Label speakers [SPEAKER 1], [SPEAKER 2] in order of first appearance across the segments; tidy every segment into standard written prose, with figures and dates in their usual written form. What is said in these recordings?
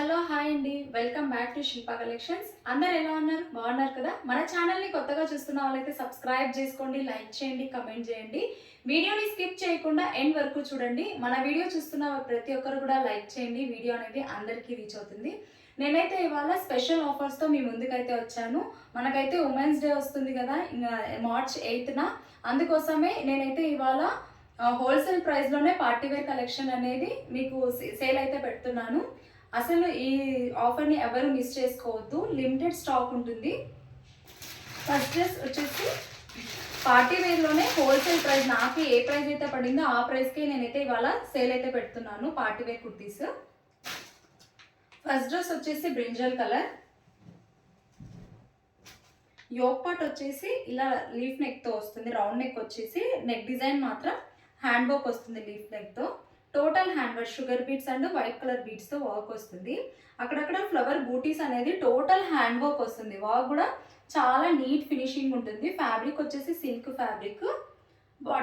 [SPEAKER 1] Hello hi అండి, welcome back to Shilpa collections. అందరు ఎలా ఉన్నారు? బాగున్నారు కదా? మన ఛానల్ని కొత్తగా చూస్తున్న వాళ్ళైతే సబ్స్క్రైబ్ చేసుకోండి, లైక్ చేయండి, కమెంట్ చేయండి. వీడియోని స్కిప్ చేయకుండా ఎండ్ వరకు చూడండి. మన వీడియో చూస్తున్న ప్రతి ఒక్కరు కూడా లైక్ చేయండి. వీడియో అనేది అందరికీ రీచ్ అవుతుంది. నేనైతే ఇవాళ స్పెషల్ ఆఫర్స్తో మీ ముందుకైతే వచ్చాను. మనకైతే ఉమెన్స్ డే వస్తుంది కదా, ఇంకా మార్చ్ 8న. అందుకోసమే నేనైతే ఇవాళ హోల్సేల్ ప్రైస్లోనే పార్టీవేర్ కలెక్షన్ అనేది మీకు సేల్ అయితే పెడుతున్నాను. అసలు ఈ ఆఫర్ని ఎవరు మిస్ చేసుకోవద్దు, లిమిటెడ్ స్టాక్ ఉంటుంది. ఫస్ట్ డ్రెస్ వచ్చేసి పార్టీ వేర్లోనే హోల్సేల్ ప్రైస్, నాకు ఏ ప్రైస్ అయితే పడిందో ఆ ప్రైస్కి నేనైతే ఇవాళ సేల్ అయితే పెడుతున్నాను. Party wear kurtis. First dress వచ్చేసి బ్రింజల్ కలర్, యోక్ పార్ట్ వచ్చేసి ఇలా లీఫ్ నెక్తో వస్తుంది. రౌండ్ నెక్ వచ్చేసి నెక్ డిజైన్ మాత్రం హ్యాండ్ వర్క్ వస్తుంది లీఫ్ నెక్తో. Total hand work, sugar beads and white colour బీట్స్తో వర్క్ వస్తుంది. అక్కడక్కడ ఫ్లవర్ బూటీస్ అనేది టోటల్ హ్యాండ్ వర్క్ వస్తుంది. వర్క్ కూడా చాలా నీట్ ఫినిషింగ్ ఉంటుంది. ఫ్యాబ్రిక్ వచ్చేసి సిల్క్ ఫ్యాబ్రిక్,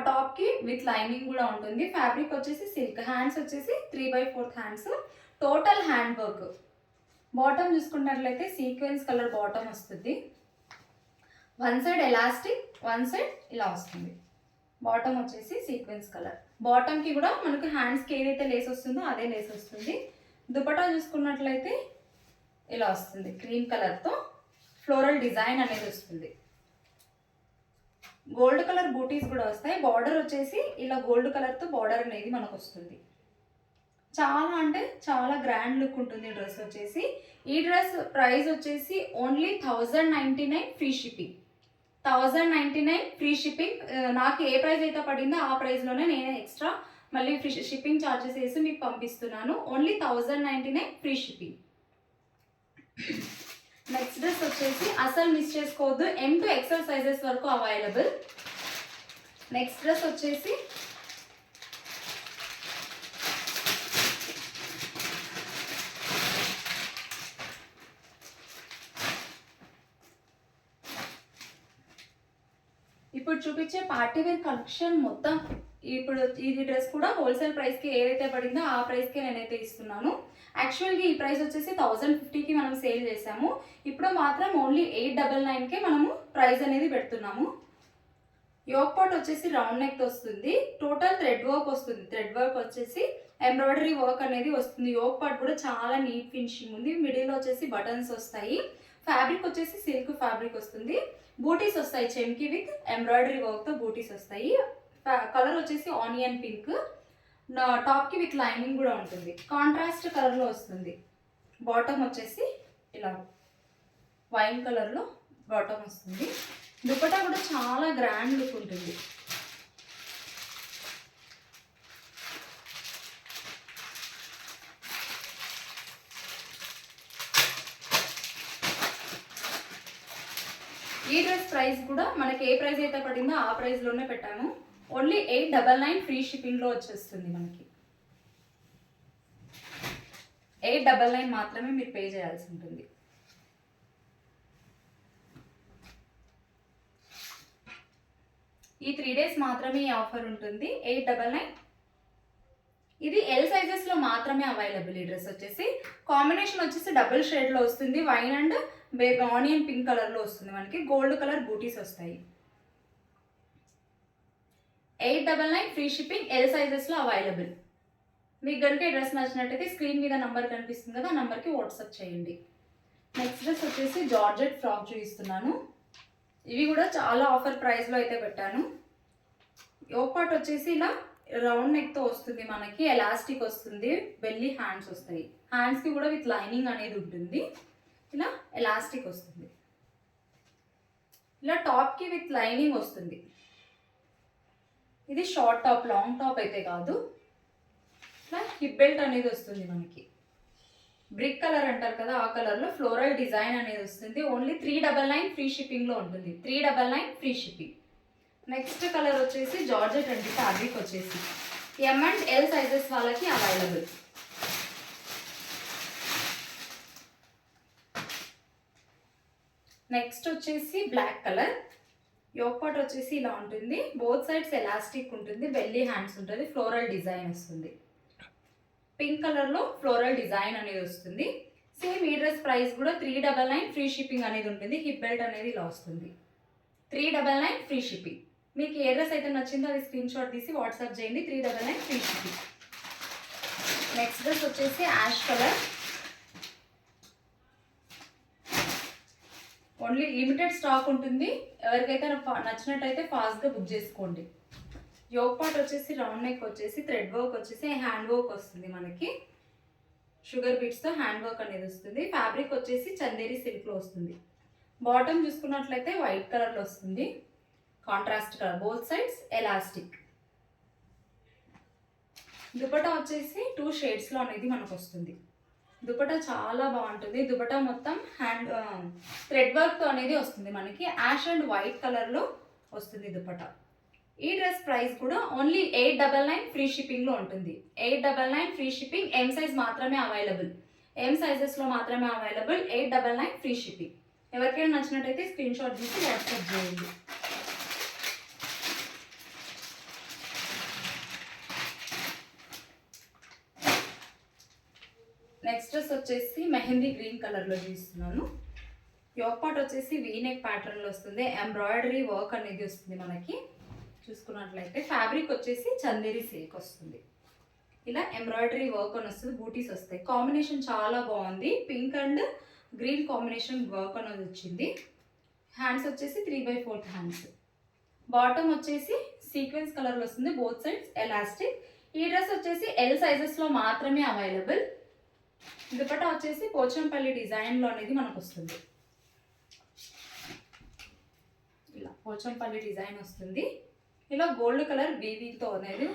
[SPEAKER 1] టాప్కి విత్ లైనింగ్ కూడా ఉంటుంది. ఫ్యాబ్రిక్ వచ్చేసి సిల్క్, హ్యాండ్స్ వచ్చేసి 3/4 hands, total hand work. Bottom చూసుకున్నట్లయితే సీక్వెన్స్ కలర్ బాటమ్ వస్తుంది. One side elastic, one side ఇలా వస్తుంది. బాటమ్ వచ్చేసి సీక్వెన్స్ కలర్. బాటమ్కి కూడా మనకు హ్యాండ్స్కి ఏదైతే లేస్ వస్తుందో అదే లేస్ వస్తుంది. దుపట్టా చూసుకున్నట్లయితే ఇలా వస్తుంది, క్రీమ్ కలర్తో ఫ్లోరల్ డిజైన్ అనేది వస్తుంది. గోల్డ్ కలర్ బూటీస్ కూడా వస్తాయి. బార్డర్ వచ్చేసి ఇలా గోల్డ్ కలర్తో బార్డర్ అనేది మనకు వస్తుంది. చాలా అంటే చాలా గ్రాండ్ లుక్ ఉంటుంది డ్రెస్ వచ్చేసి. ఈ డ్రెస్ ప్రైస్ వచ్చేసి only 1099 free shipping. 1099 free shipping. నాకు ఏ ప్రైస్ అయితే పడిందో ఆ ప్రైస్లోనే నేను ఎక్స్ట్రా మళ్ళీ ఫ్రీ షిప్పింగ్ ఛార్జెస్ వేసి మీకు పంపిస్తున్నాను. Only 1099 free shipping. Next dress వచ్చేసి అసలు మిస్ చేసుకోవద్దు, M to XL సైజెస్ వరకు అవైలబుల్. నెక్స్ట్ డ్రెస్ వచ్చేసి ఇప్పుడు చూపించే పార్టీవేర్ కలెక్షన్ మొత్తం. ఇప్పుడు ఈ డ్రెస్ కూడా హోల్సేల్ ప్రైస్కి ఏదైతే పడిందో ఆ ప్రైస్కే నేనైతే ఇస్తున్నాను. యాక్చువల్గా ఈ ప్రైస్ వచ్చేసి 1050కి మనం సేల్ చేసాము. ఇప్పుడు మాత్రం ఓన్లీ 899కే మనము ప్రైస్ అనేది పెడుతున్నాము. యోక్ పార్ట్ వచ్చేసి రౌండ్ నెక్ వస్తుంది. టోటల్ థ్రెడ్ వర్క్ వస్తుంది. థ్రెడ్ వర్క్ వచ్చేసి ఎంబ్రాయిడరీ వర్క్ అనేది వస్తుంది. యోక్ పార్ట్ కూడా చాలా నీట్ ఫినిషింగ్ ఉంది. మిడిల్ వచ్చేసి బటన్స్ వస్తాయి. ఫ్యాబ్రిక్ వచ్చేసి సిల్క్ ఫ్యాబ్రిక్ వస్తుంది. బూటీస్ వస్తాయి, చెమ్కి విత్ ఎంబ్రాయిడరీ వర్క్తో బూటీస్ వస్తాయి. కలర్ వచ్చేసి ఆనియన్ పింక్. టాప్కి విత్ లైనింగ్ కూడా ఉంటుంది. కాంట్రాస్ట్ కలర్లో వస్తుంది. బాటమ్ వచ్చేసి ఇలా వైన్ కలర్లో బాటమ్ వస్తుంది. దుపట్టా కూడా చాలా గ్రాండ్ లుక్ ఉంటుంది. ఈ డ్రెస్ ప్రైస్ కూడా మనకి ఏ ప్రైస్ అయితే పడిందో ఆ ప్రైస్లోనే పెట్టాము. ఓన్లీ 899 ఫ్రీ షిప్పింగ్లో వచ్చేస్తుంది మనకి. 899 మాత్రమే మీరు పే చేయాల్సి ఉంటుంది. ఈ 3 days మాత్రమే ఈ ఆఫర్ ఉంటుంది. 899. ఇది ఎల్ సైజెస్లో మాత్రమే అవైలబుల్. ఈ డ్రెస్ వచ్చేసి కాంబినేషన్ వచ్చేసి డబుల్ షేడ్లో వస్తుంది. వైన్ అండ్ ఆనియన్ పింక్ కలర్లో వస్తుంది. మనకి గోల్డ్ కలర్ బూటీస్ వస్తాయి. 899 ఫ్రీ షిప్పింగ్, ఎల్ సైజెస్లో అవైలబుల్. మీకు కనుక ఈ డ్రెస్ నచ్చినట్టయితే స్క్రీన్ మీద నంబర్ కనిపిస్తుంది కదా, ఆ నంబర్కి వాట్సాప్ చేయండి. నెక్స్ట్ డ్రెస్ వచ్చేసి జార్జెట్ ఫ్రాక్ చూపిస్తున్నాను. ఇవి కూడా చాలా ఆఫర్ ప్రైస్లో అయితే పెట్టాను. యోక్ పార్ట్ వచ్చేసి ఇలా రౌండ్ నెక్తో వస్తుంది. మనకి ఎలాస్టిక్ వస్తుంది. బెల్లీ హ్యాండ్స్ వస్తాయి. హ్యాండ్స్కి కూడా విత్ లైనింగ్ అనేది ఉంటుంది. ఇలా ఎలాస్టిక్ వస్తుంది. ఇలా టాప్కి విత్ లైనింగ్ వస్తుంది. ఇది షార్ట్ టాప్, లాంగ్ టాప్ అయితే కాదు. ఇట్లా హిప్ బెల్ట్ అనేది వస్తుంది మనకి. బ్రిక్ కలర్ అంటారు కదా, ఆ కలర్లో ఫ్లోరల్ డిజైన్ అనేది వస్తుంది. ఓన్లీ 399 ఫ్రీ షిప్పింగ్లో ఉంటుంది. 399 ఫ్రీ షిప్పింగ్. నెక్స్ట్ కలర్ వచ్చేసి జార్జెట్ అండి. ఫ్యాబ్రిక్ వచ్చేసి M and L సైజెస్ వాళ్ళకి అవైలబుల్. నెక్స్ట్ వచ్చేసి బ్లాక్ కలర్. యోక్ పార్ట్ వచ్చేసి ఇలా ఉంటుంది. బోత్ సైడ్స్ ఎలాస్టిక్ ఉంటుంది. బెల్లీ హ్యాండ్స్ ఉంటుంది. ఫ్లోరల్ డిజైన్ వస్తుంది. పింక్ కలర్లో ఫ్లోరల్ డిజైన్ అనేది వస్తుంది. సేమ్ ఈ డ్రెస్ ప్రైస్ కూడా 399 ఫ్రీ షిప్పింగ్ అనేది ఉంటుంది. హిప్ బెల్ట్ అనేది ఇలా వస్తుంది. 399 ఫ్రీ షిప్పింగ్. మీకు ఏ డ్రెస్ అయితే నచ్చిందో అది స్క్రీన్ షాట్ తీసి వాట్సాప్ చేయండి. 399 ఫ్రీ షిప్పింగ్. నెక్స్ట్ డ్రెస్ వచ్చేసి ash colour. Only limited stock ఉంటుంది. ఎవరికైతే నచ్చినట్టయితే ఫాస్ట్గా బుక్ చేసుకోండి. యోగ్ పార్ట్ వచ్చేసి రౌండ్ నెక్ వచ్చేసి థ్రెడ్ వర్క్ వచ్చేసి హ్యాండ్ వర్క్ వస్తుంది. మనకి షుగర్ బీట్స్తో హ్యాండ్ వర్క్ అనేది వస్తుంది. ఫ్యాబ్రిక్ వచ్చేసి చందేరి సిల్క్లో వస్తుంది. బాటమ్ చూసుకున్నట్లయితే వైట్ కలర్లో వస్తుంది. Contrast colour, both sides elastic. Dupatta వచ్చేసి 2 షేడ్స్లో అనేది మనకు వస్తుంది. దుపట్టా చాలా బాగుంటుంది. దుపట్టా మొత్తం హ్యాండ్ థ్రెడ్ వర్క్తో అనేది వస్తుంది. మనకి యాష్ అండ్ వైట్ కలర్లో వస్తుంది దుపట్టా. ఈ డ్రెస్ ప్రైస్ కూడా ఓన్లీ 899 ఫ్రీ షిప్పింగ్లో ఉంటుంది. 899 ఫ్రీ షిప్పింగ్. ఎం సైజ్ మాత్రమే అవైలబుల్. ఎం సైజెస్లో మాత్రమే అవైలబుల్. 899 free shipping. ఎవరికైనా నచ్చినట్టయితే స్క్రీన్ షాట్ తీసి వాట్సాప్ చేయండి. నెక్స్ట్ డ్రెస్ వచ్చేసి మెహందీ గ్రీన్ కలర్లో చూస్తున్నాను. యోగ్ పార్ట్ వచ్చేసి వీనెక్ ప్యాటర్న్లో వస్తుంది. ఎంబ్రాయిడరీ వర్క్ అనేది వస్తుంది. మనకి చూసుకున్నట్లయితే ఫ్యాబ్రిక్ వచ్చేసి చందేరి సిల్క్ వస్తుంది. ఇలా ఎంబ్రాయిడరీ వర్క్ అని వస్తుంది. బూటీస్ వస్తాయి. కాంబినేషన్ చాలా బాగుంది. Pink and green combination work అనేది వచ్చింది. హ్యాండ్స్ వచ్చేసి 3/4 హ్యాండ్స్. బాటమ్ వచ్చేసి సీక్వెన్స్ కలర్లో వస్తుంది. Both sides elastic. ఈ డ్రెస్ వచ్చేసి ఎల్ సైజెస్లో మాత్రమే అవైలబుల్. దుపట్టా వచ్చేసి పోచంపల్లి డిజైన్లో అనేది మనకు వస్తుంది. ఇలా పోచంపల్లి డిజైన్ వస్తుంది. ఇలా గోల్డ్ కలర్ బీవీతో అనేది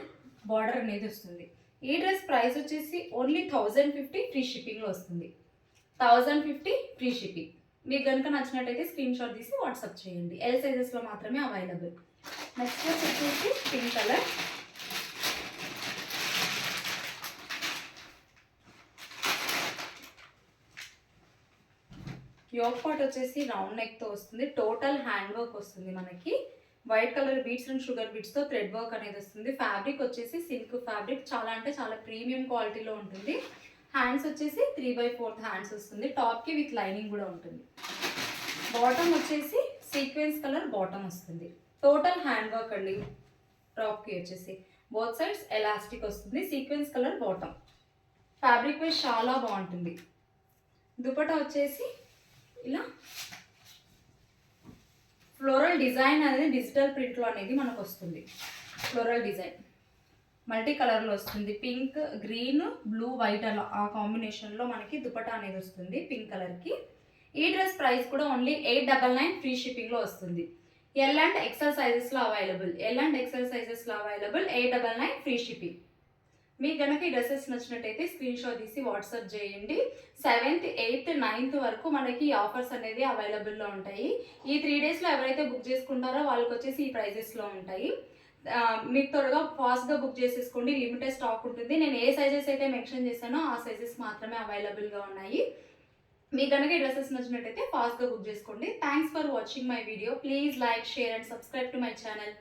[SPEAKER 1] బార్డర్ అనేది వస్తుంది. ఈ డ్రెస్ ప్రైస్ వచ్చేసి ఓన్లీ 1050 ఫ్రీ షిప్పింగ్లో వస్తుంది. 1050 ఫ్రీ షిప్పింగ్. మీకు కనుక నచ్చినట్టయితే స్క్రీన్ షాట్ తీసి వాట్సాప్ చేయండి. ఎల్ సైజెస్లో మాత్రమే అవైలబుల్. నెక్స్ట్ డ్రెస్ వచ్చేసి పింక్ కలర్. యోగ్ పార్ట్ వచ్చేసి రౌండ్ నెక్తో వస్తుంది. టోటల్ హ్యాండ్ వర్క్ వస్తుంది. మనకి white colour beads and sugar బీట్స్తో థ్రెడ్ వర్క్ అనేది వస్తుంది. ఫ్యాబ్రిక్ వచ్చేసి సిల్క్ ఫ్యాబ్రిక్. చాలా అంటే చాలా ప్రీమియం క్వాలిటీలో ఉంటుంది. హ్యాండ్స్ వచ్చేసి 3/4 హ్యాండ్స్ వస్తుంది. టాప్కి విత్ లైనింగ్ కూడా ఉంటుంది. బాటమ్ వచ్చేసి సీక్వెన్స్ కలర్ బాటమ్ వస్తుంది. టోటల్ హ్యాండ్ వర్క్ అండి. టాప్కి వచ్చేసి బోత్ సైడ్స్ ఎలాస్టిక్ వస్తుంది. Sequence colour bottom. Fabric wise చాలా బాగుంటుంది. దుపట్టా వచ్చేసి ఇలా ఫ్లోరల్ డిజైన్ అనేది డిజిటల్ ప్రింట్లో అనేది మనకు వస్తుంది. ఫ్లోరల్ డిజైన్ మల్టీ కలర్లో వస్తుంది. పింక్, గ్రీన్, బ్లూ, వైట్ అలా ఆ కాంబినేషన్లో మనకి దుపట్టా అనేది వస్తుంది పింక్ కలర్కి. ఈ డ్రెస్ ప్రైస్ కూడా ఓన్లీ 899 ఫ్రీ షిప్పింగ్లో వస్తుంది. ఎల్ అండ్ ఎక్సెల్ సైజెస్లో అవైలబుల్. 899 free shipping. మీకు కనుక ఈ డ్రెస్సెస్ నచ్చినట్టయితే స్క్రీన్ షాట్ తీసి వాట్సాప్ చేయండి. 7th, 8th, 9th వరకు మనకి ఈ ఆఫర్స్ అనేది అవైలబుల్లో ఉంటాయి. ఈ 3 డేస్లో ఎవరైతే బుక్ చేసుకుంటారో వాళ్ళకి వచ్చేసి ఈ ప్రైజెస్లో ఉంటాయి. మీకు త్వరగా ఫాస్ట్గా బుక్ చేసేసుకోండి. లిమిటెడ్ స్టాక్ ఉంటుంది. నేను ఏ సైజెస్ అయితే మెన్షన్ చేశానో ఆ సైజెస్ మాత్రమే అవైలబుల్గా ఉన్నాయి. మీకు కనుక ఈ డ్రెస్సెస్ నచ్చినట్టయితే ఫాస్ట్గా బుక్ చేసుకోండి. Thanks for watching my video. Please like, share and subscribe to my channel.